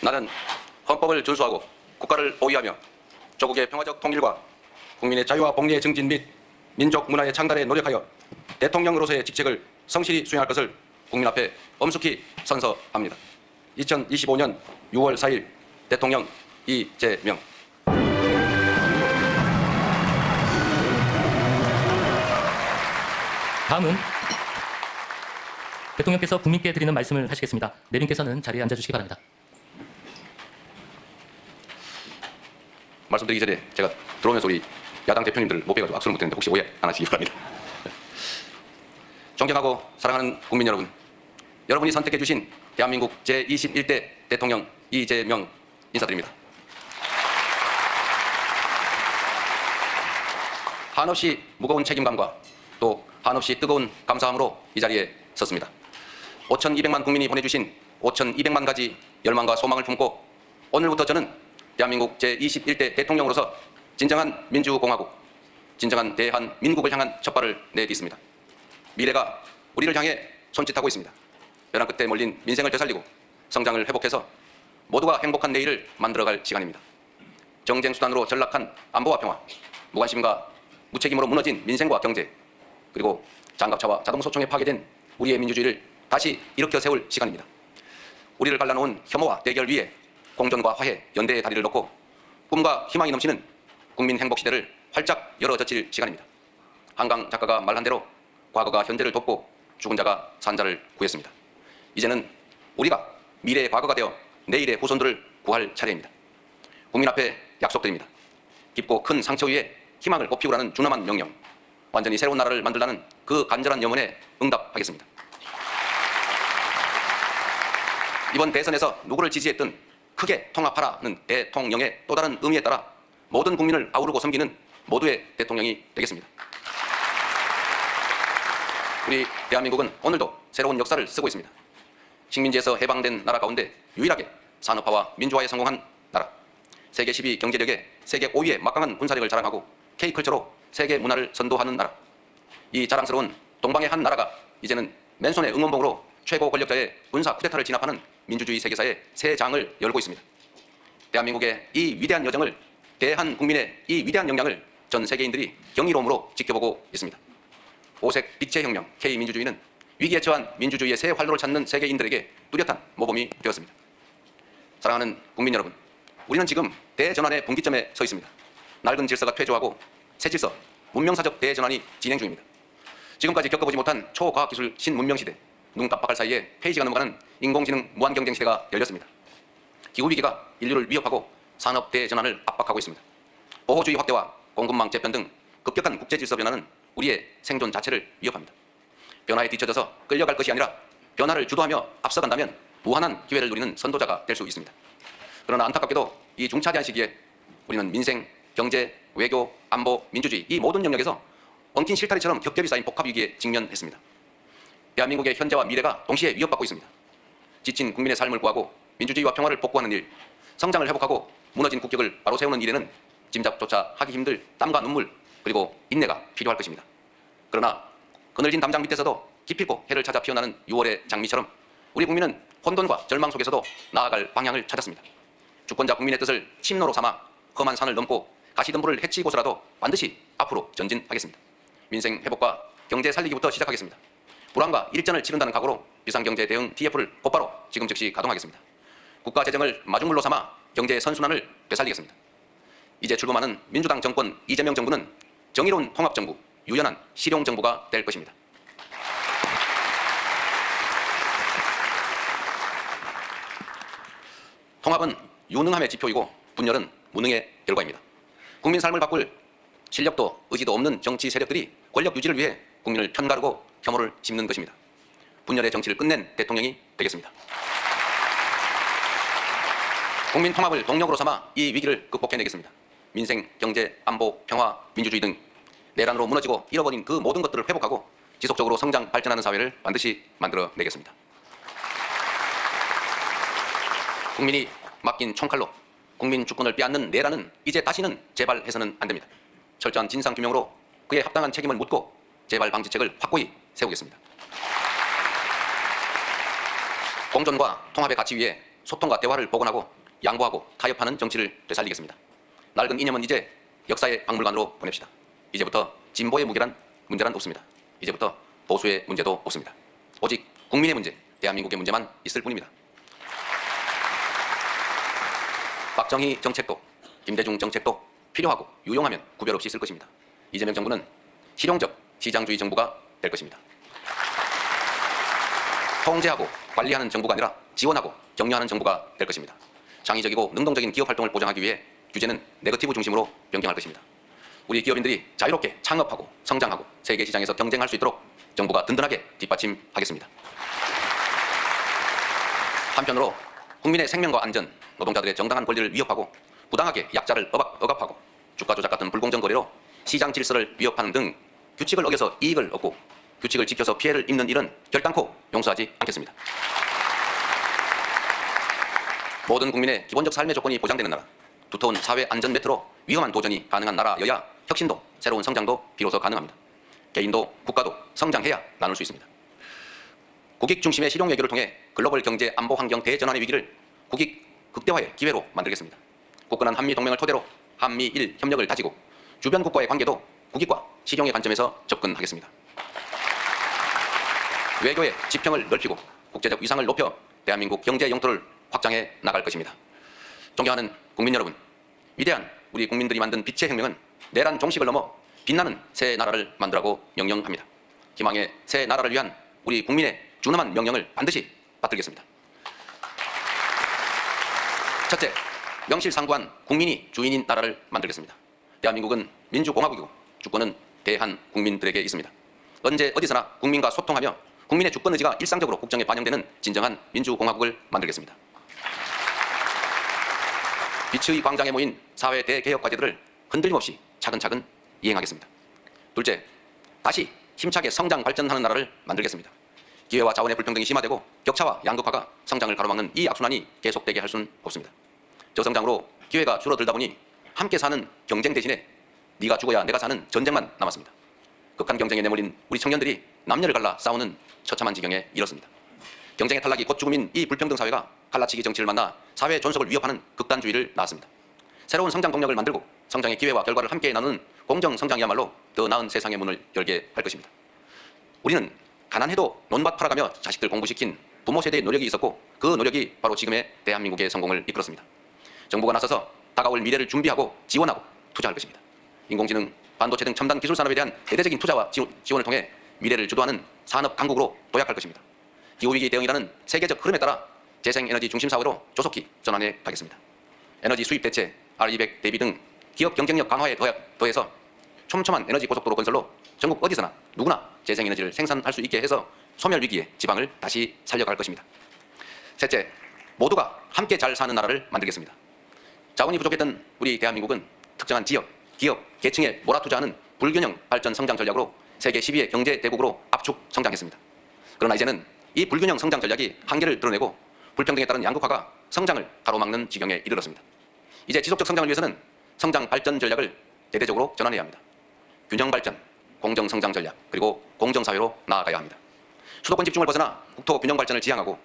나는 헌법을 준수하고 국가를 보위하며 조국의 평화적 통일과 국민의 자유와 복리의 증진 및 민족 문화의 창달에 노력하여 대통령으로서의 직책을 성실히 수행할 것을 국민 앞에 엄숙히 선서합니다. 2025년 6월 4일 대통령 이재명. 다음은 대통령께서 국민께 드리는 말씀을 하시겠습니다. 내빈께서는 자리에 앉아주시기 바랍니다. 말씀드리기 전에 제가 들어오면서 우리 야당 대표님들 못 뵈가지고 악수를 못했는데 혹시 오해 안 하시기 바랍니다. 존경하고 사랑하는 국민 여러분, 여러분이 선택해 주신 대한민국 제21대 대통령 이재명 인사드립니다. 한없이 무거운 책임감과 또 한없이 뜨거운 감사함으로 이 자리에 섰습니다. 5,200만 국민이 보내주신 5,200만 가지 열망과 소망을 품고 오늘부터 저는 대한민국 제21대 대통령으로서 진정한 민주공화국, 진정한 대한민국을 향한 첫발을 내딛습니다. 미래가 우리를 향해 손짓하고 있습니다. 벼랑 끝에 몰린 민생을 되살리고 성장을 회복해서 모두가 행복한 내일을 만들어갈 시간입니다. 정쟁 수단으로 전락한 안보와 평화, 무관심과 무책임으로 무너진 민생과 경제, 그리고 장갑차와 자동소총에 파괴된 우리의 민주주의를 다시 일으켜 세울 시간입니다. 우리를 갈라놓은 혐오와 대결 위에 공존과 화해, 연대의 다리를 놓고 꿈과 희망이 넘치는 국민 행복 시대를 활짝 열어젖힐 시간입니다. 한강 작가가 말한 대로 과거가 현재를 돕고 죽은 자가 산 자를 구했습니다. 이제는 우리가 미래의 과거가 되어 내일의 후손들을 구할 차례입니다. 국민 앞에 약속드립니다. 깊고 큰 상처 위에 희망을 꽃피우라는 준엄한 명령, 완전히 새로운 나라를 만들라는 그 간절한 염원에 응답하겠습니다. 이번 대선에서 누구를 지지했든 크게 통합하라는 대통령의 또 다른 의미에 따라 모든 국민을 아우르고 섬기는 모두의 대통령이 되겠습니다. 우리 대한민국은 오늘도 새로운 역사를 쓰고 있습니다. 식민지에서 해방된 나라 가운데 유일하게 산업화와 민주화에 성공한 나라, 세계 10위 경제력에 세계 5위의 막강한 군사력을 자랑하고 K컬처로 세계 문화를 선도하는 나라, 이 자랑스러운 동방의 한 나라가 이제는 맨손의 응원봉으로 최고 권력자의 군사 쿠데타를 진압하는 민주주의 세계사의 새 장을 열고 있습니다. 대한민국의 이 위대한 여정을, 대한국민의 이 위대한 역량을 전 세계인들이 경이로움으로 지켜보고 있습니다. 오색 빛의 혁명 K민주주의는 위기에 처한 민주주의의 새 활로를 찾는 세계인들에게 뚜렷한 모범이 되었습니다. 사랑하는 국민 여러분, 우리는 지금 대전환의 분기점에 서 있습니다. 낡은 질서가 퇴조하고 새 질서, 문명사적 대전환이 진행 중입니다. 지금까지 겪어보지 못한 초과학기술 신문명시대, 눈 깜빡할 사이에 페이지가 넘어가는 인공지능 무한경쟁 시대가 열렸습니다. 기후위기가 인류를 위협하고 산업 대전환을 압박하고 있습니다. 보호주의 확대와 공급망 재편 등 급격한 국제질서 변화는 우리의 생존 자체를 위협합니다. 변화에 뒤처져서 끌려갈 것이 아니라 변화를 주도하며 앞서간다면 무한한 기회를 누리는 선도자가 될 수 있습니다. 그러나 안타깝게도 이 중차대한 시기에 우리는 민생, 경제, 외교, 안보, 민주주의 이 모든 영역에서 엉킨 실타래처럼 겹겹이 쌓인 복합위기에 직면했습니다. 대한민국의 현재와 미래가 동시에 위협받고 있습니다. 지친 국민의 삶을 구하고 민주주의와 평화를 복구하는 일, 성장을 회복하고 무너진 국격을 바로 세우는 일에는 짐작조차 하기 힘들 땀과 눈물 그리고 인내가 필요할 것입니다. 그러나 그늘진 담장 밑에서도 기필코 해를 찾아 피어나는 6월의 장미처럼 우리 국민은 혼돈과 절망 속에서도 나아갈 방향을 찾았습니다. 주권자 국민의 뜻을 침노로 삼아 험한 산을 넘고 가시덤불을 해치고서라도 반드시 앞으로 전진하겠습니다. 민생 회복과 경제 살리기부터 시작하겠습니다. 불황과 일전을 치른다는 각오로 비상경제 대응 TF를 곧바로 지금 즉시 가동하겠습니다. 국가 재정을 마중물로 삼아 경제 선순환을 되살리겠습니다. 이제 출범하는 민주당 정권 이재명 정부는 정의로운 통합정부, 유연한 실용정부가 될 것입니다. 통합은 유능함의 지표이고 분열은 무능의 결과입니다. 국민 삶을 바꿀 실력도 의지도 없는 정치 세력들이 권력 유지를 위해 국민을 편가르고 혐오를 심는 것입니다. 분열의 정치를 끝낸 대통령이 되겠습니다. 국민 통합을 동력으로 삼아 이 위기를 극복해내겠습니다. 민생, 경제, 안보, 평화, 민주주의 등 내란으로 무너지고 잃어버린 그 모든 것들을 회복하고 지속적으로 성장, 발전하는 사회를 반드시 만들어내겠습니다. 국민이 맡긴 총칼로 국민 주권을 빼앗는 내란은 이제 다시는 재발해서는 안 됩니다. 철저한 진상규명으로 그에 합당한 책임을 묻고 재발 방지책을 확고히 세우겠습니다. 공존과 통합의 가치 위에 소통과 대화를 복원하고 양보하고 타협하는 정치를 되살리겠습니다. 낡은 이념은 이제 역사의 박물관으로 보냅시다. 이제부터 진보의 문제란 없습니다. 이제부터 보수의 문제도 없습니다. 오직 국민의 문제, 대한민국의 문제만 있을 뿐입니다. 박정희 정책도 김대중 정책도 필요하고 유용하면 구별 없이 쓸 것입니다. 이재명 정부는 실용적 시장주의 정부가 될 것입니다. 통제하고 관리하는 정부가 아니라 지원하고 격려하는 정부가 될 것입니다. 창의적이고 능동적인 기업 활동을 보장하기 위해 규제는 네거티브 중심으로 변경할 것입니다. 우리 기업인들이 자유롭게 창업하고 성장하고 세계 시장에서 경쟁할 수 있도록 정부가 든든하게 뒷받침하겠습니다. 한편으로 국민의 생명과 안전, 노동자들의 정당한 권리를 위협하고 부당하게 약자를 억압하고 주가 조작 같은 불공정 거래로 시장 질서를 위협하는 등 규칙을 어겨서 이익을 얻고 규칙을 지켜서 피해를 입는 일은 결단코 용서하지 않겠습니다. 모든 국민의 기본적 삶의 조건이 보장되는 나라, 두터운 사회 안전 네트로 위험한 도전이 가능한 나라여야 혁신도 새로운 성장도 비로소 가능합니다. 개인도 국가도 성장해야 나눌 수 있습니다. 국익 중심의 실용 외교를 통해 글로벌 경제 안보 환경 대전환의 위기를 국익 극대화의 기회로 만들겠습니다. 굳건한 한미 동맹을 토대로 한미일 협력을 다지고 주변 국가의 관계도 국익과 실용의 관점에서 접근하겠습니다. 외교의 지평을 넓히고 국제적 위상을 높여 대한민국 경제 영토를 확장해 나갈 것입니다. 존경하는 국민 여러분, 위대한 우리 국민들이 만든 빛의 혁명은 내란 종식을 넘어 빛나는 새 나라를 만들라고 명령합니다. 희망의 새 나라를 위한 우리 국민의 준엄한 명령을 반드시 받들겠습니다. 첫째, 명실상부한 국민이 주인인 나라를 만들겠습니다. 대한민국은 민주공화국이고 주권은 대한 국민들에게 있습니다. 언제 어디서나 국민과 소통하며 국민의 주권 의지가 일상적으로 국정에 반영되는 진정한 민주공화국을 만들겠습니다. 빛의 광장에 모인 사회 대개혁 과제들을 흔들림 없이 차근차근 이행하겠습니다. 둘째, 다시 힘차게 성장 발전하는 나라를 만들겠습니다. 기회와 자원의 불평등이 심화되고 격차와 양극화가 성장을 가로막는 이 악순환이 계속되게 할 수는 없습니다. 저성장으로 기회가 줄어들다 보니 함께 사는 경쟁 대신에 네가 죽어야 내가 사는 전쟁만 남았습니다. 극한 경쟁에 내몰린 우리 청년들이 남녀를 갈라 싸우는 처참한 지경에 이르렀습니다. 경쟁의 탈락이 곧 죽음인 이 불평등 사회가 갈라치기 정치를 만나 사회 존속을 위협하는 극단주의를 낳았습니다. 새로운 성장 동력을 만들고 성장의 기회와 결과를 함께 나누는 공정성장이야말로 더 나은 세상의 문을 열게 할 것입니다. 우리는 가난해도 논밭 팔아가며 자식들 공부시킨 부모 세대의 노력이 있었고 그 노력이 바로 지금의 대한민국의 성공을 이끌었습니다. 정부가 나서서 다가올 미래를 준비하고 지원하고 투자할 것입니다. 인공지능, 반도체 등 첨단 기술 산업에 대한 대대적인 투자와 지원을 통해 미래를 주도하는 산업 강국으로 도약할 것입니다. 기후위기 대응이라는 세계적 흐름에 따라 재생에너지 중심 사회로 조속히 전환해 가겠습니다. 에너지 수입 대체, R200 대비 등 기업 경쟁력 강화에 더해서 촘촘한 에너지 고속도로 건설로 전국 어디서나 누구나 재생에너지를 생산할 수 있게 해서 소멸 위기의 지방을 다시 살려갈 것입니다. 셋째, 모두가 함께 잘 사는 나라를 만들겠습니다. 자원이 부족했던 우리 대한민국은 특정한 지역, 기업, 계층에 몰아투자하는 불균형 발전 성장 전략으로 세계 12위 경제 대국으로 압축 성장했습니다. 그러나 이제는 이 불균형 성장 전략이 한계를 드러내고 불평등에 따른 양극화가 성장을 가로막는 지경에 이르렀습니다. 이제 지속적 성장을 위해서는 성장 발전 전략을 대대적으로 전환해야 합니다. 균형 발전, 공정 성장 전략, 그리고 공정 사회로 나아가야 합니다. 수도권 집중을 벗어나 국토 균형 발전을 지향하고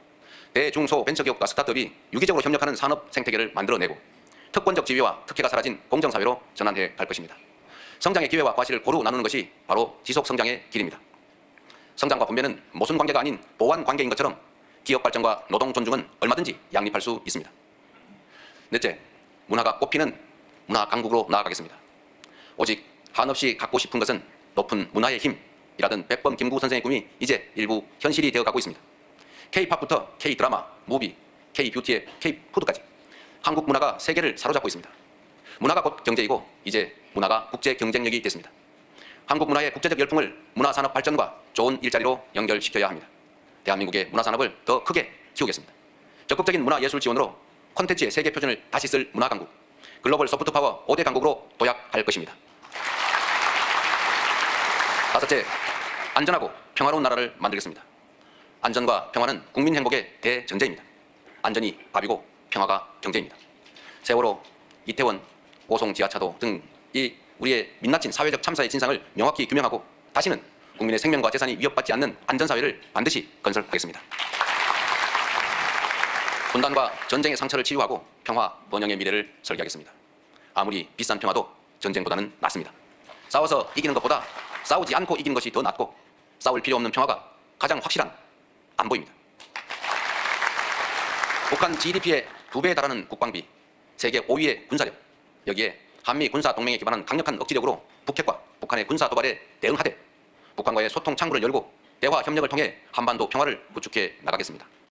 대중소 벤처기업과 스타트업이 유기적으로 협력하는 산업 생태계를 만들어내고 특권적 지위와 특혜가 사라진 공정 사회로 전환해 갈 것입니다. 성장의 기회와 과실을 고루 나누는 것이 바로 지속 성장의 길입니다. 성장과 분배는 모순 관계가 아닌 보완 관계인 것처럼 기업 발전과 노동 존중은 얼마든지 양립할 수 있습니다. 넷째, 문화가 꽃피는 문화 강국으로 나아가겠습니다. 오직 한없이 갖고 싶은 것은 높은 문화의 힘이라던 백범 김구 선생의 꿈이 이제 일부 현실이 되어가고 있습니다. K-팝부터 K-드라마, 무비, K-뷰티의 K-푸드까지 한국 문화가 세계를 사로잡고 있습니다. 문화가 곧 경제이고 이제 문화가 국제 경쟁력이 됐습니다. 한국 문화의 국제적 열풍을 문화산업 발전과 좋은 일자리로 연결시켜야 합니다. 대한민국의 문화산업을 더 크게 키우겠습니다. 적극적인 문화예술 지원으로 콘텐츠의 세계 표준을 다시 쓸 문화강국, 글로벌 소프트파워 5대 강국으로 도약할 것입니다. 다섯째, 안전하고 평화로운 나라를 만들겠습니다. 안전과 평화는 국민 행복의 대전제입니다. 안전이 밥이고 평화가 경제입니다. 세월호, 이태원, 오송 지하차도 등 이 우리의 민낯진 사회적 참사의 진상을 명확히 규명하고 다시는 국민의 생명과 재산이 위협받지 않는 안전사회를 반드시 건설하겠습니다. 분단과 전쟁의 상처를 치유하고 평화 번영의 미래를 설계하겠습니다. 아무리 비싼 평화도 전쟁보다는 낫습니다. 싸워서 이기는 것보다 싸우지 않고 이기는 것이 더 낫고 싸울 필요 없는 평화가 가장 확실한 안보입니다. 북한 GDP의 2배에 달하는 국방비, 세계 5위의 군사력, 여기에 한미 군사 동맹에 기반한 강력한 억지력으로 북핵과 북한의 군사 도발에 대응하되 북한과의 소통 창구를 열고 대화 협력을 통해 한반도 평화를 구축해 나가겠습니다.